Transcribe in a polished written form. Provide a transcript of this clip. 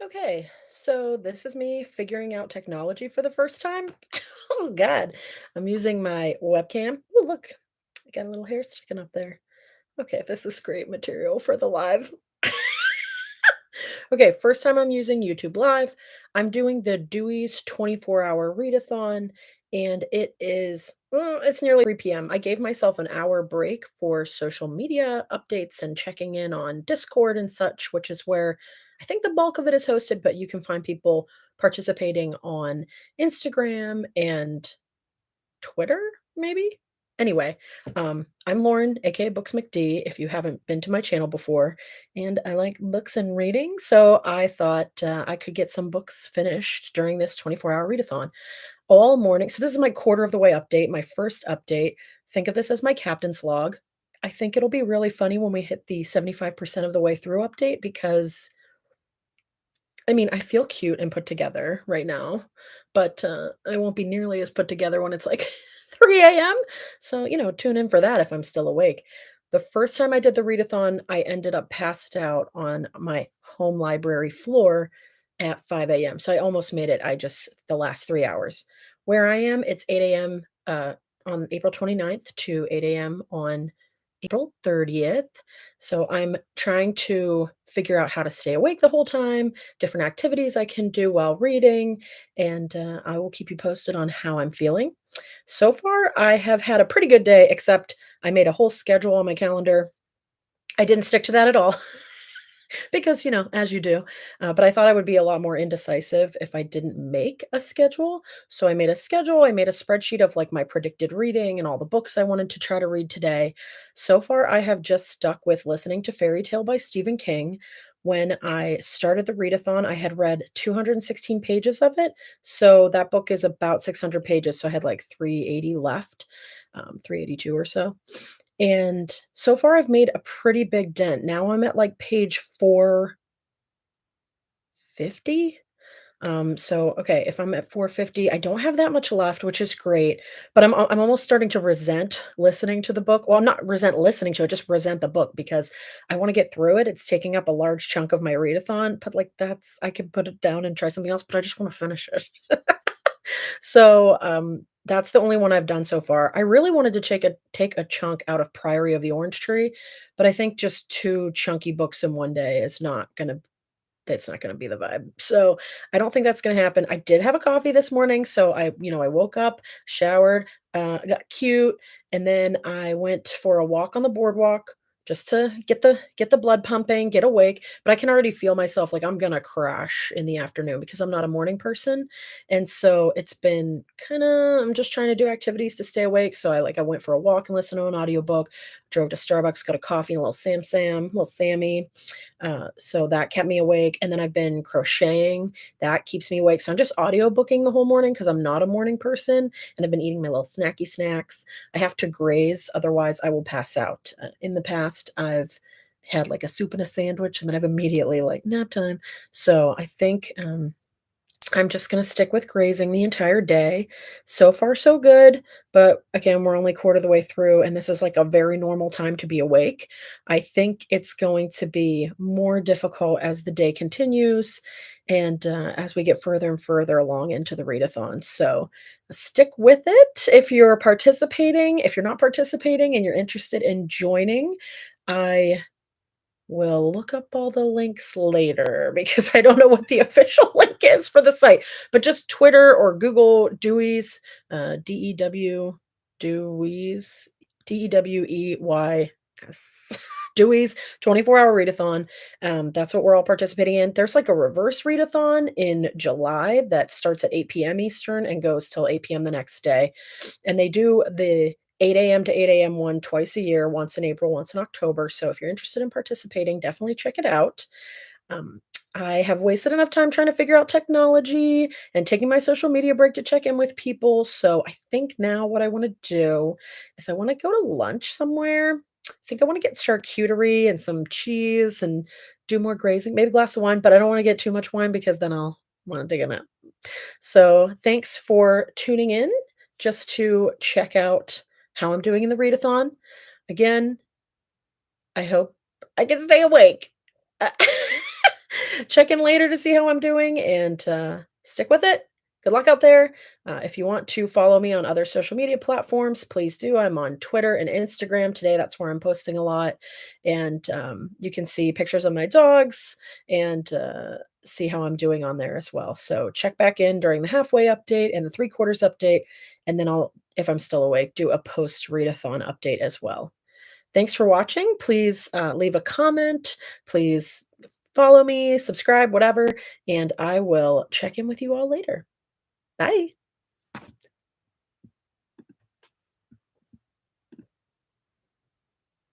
Okay, so this is me figuring out technology for the first time. Oh God, I'm using my webcam. Oh, look, I got a little hair sticking up there. Okay, this is great material for the live. Okay, first time I'm using YouTube Live. I'm doing the Dewey's 24-hour readathon, and it's nearly 3 p.m. I gave myself an hour break for social media updates and checking in on Discord and such, which is where I think the bulk of it is hosted, but you can find people participating on Instagram and Twitter, maybe? Anyway, I'm Lauren, aka Books McD, if you haven't been to my channel before, and I like books and reading, so I thought I could get some books finished during this 24-hour readathon all morning. So this is my quarter of the way update, my first update. Think of this as my captain's log. I think it'll be really funny when we hit the 75% of the way through update because I mean, I feel cute and put together right now, but, I won't be nearly as put together when it's, like, 3 AM, so, tune in for that if I'm still awake. The first time I did the readathon, I ended up passed out on my home library floor at 5 AM, so I almost made it, I just the last 3 hours. Where I am, it's 8 AM, on April 29th to 8 AM on April 30th, so I'm trying to figure out how to stay awake the whole time, different activities I can do while reading, and I will keep you posted on how I'm feeling. So far, I have had a pretty good day, except I made a whole schedule on my calendar. I didn't stick to that at all because, as you do. But I thought I would be a lot more indecisive if I didn't make a schedule. So I made a schedule, I made a spreadsheet of like my predicted reading and all the books I wanted to try to read today. So far, I have just stuck with listening to Fairy Tale by Stephen King. When I started the readathon, I had read 216 pages of it. So that book is about 600 pages. So I had like 380 left, 382 or so. And so far, I've made a pretty big dent. Now I'm at, like, page 450? So, okay, if I'm at 450, I don't have that much left, which is great, but I'm almost starting to resent listening to the book. Well, not resent listening to it, just resent the book because I wanna get through it. It's taking up a large chunk of my readathon, but, like, that's I could put it down and try something else, but I just wanna finish it. So, that's the only one I've done so far. I really wanted to take a chunk out of Priory of the Orange Tree, but I think just 2 chunky books in one day is not gonna that's not gonna be the vibe. So, I don't think that's gonna happen. I did have a coffee this morning, so I woke up, showered, got cute, and then I went for a walk on the boardwalk just to get the blood pumping, get awake, but I can already feel myself like I'm gonna crash in the afternoon because I'm not a morning person, and so it's been I'm just trying to do activities to stay awake, so I went for a walk and listened to an audiobook, drove to Starbucks, got a coffee and a little little Sammy, so that kept me awake, and then I've been crocheting, that keeps me awake, so I'm just audiobooking the whole morning because 'cause I'm not a morning person, and I've been eating my little snacky snacks. I have to graze, otherwise I will pass out. In the past, I've had, like, a soup and a sandwich, and then I've immediately, like, "Nap time." So I think, I'm just gonna stick with grazing the entire day. So far, so good, but again, we're only quarter of the way through, and this is like a very normal time to be awake. I think it's going to be more difficult as the day continues and as we get further and further along into the readathon. So stick with it if you're participating. If you're not participating and you're interested in joining, I will look up all the links later because I don't know what the official link is for the site, but just Twitter or Google Dewey's, DEW Dewey's, Deweys, Dewey's 24-hour readathon. That's what we're all participating in. There's like a reverse readathon in July that starts at 8 PM Eastern and goes till 8 PM the next day. And they do the 8 AM to 8 AM one twice a year, once in April, once in October. So if you're interested in participating, definitely check it out. Um, I have wasted enough time trying to figure out technology and taking my social media break to check in with people. So I think now what I want to do is I want to go to lunch somewhere. I think I want to get charcuterie and some cheese and do more grazing, maybe a glass of wine, but I don't want to get too much wine because then I'll want to take a nap. So thanks for tuning in just to check out how I'm doing in the readathon. Again, I hope I can stay awake. Uh, Check in later to see how I'm doing and, stick with it. Good luck out there. If you want to follow me on other social media platforms, please do. I'm on Twitter and Instagram today. That's where I'm posting a lot. And you can see pictures of my dogs and see how I'm doing on there as well. So check back in during the halfway update and the three quarters update. And then I'll, if I'm still awake, do a post readathon update as well. Thanks for watching. Please leave a comment. Please follow me, subscribe, whatever, and I will check in with you all later. Bye.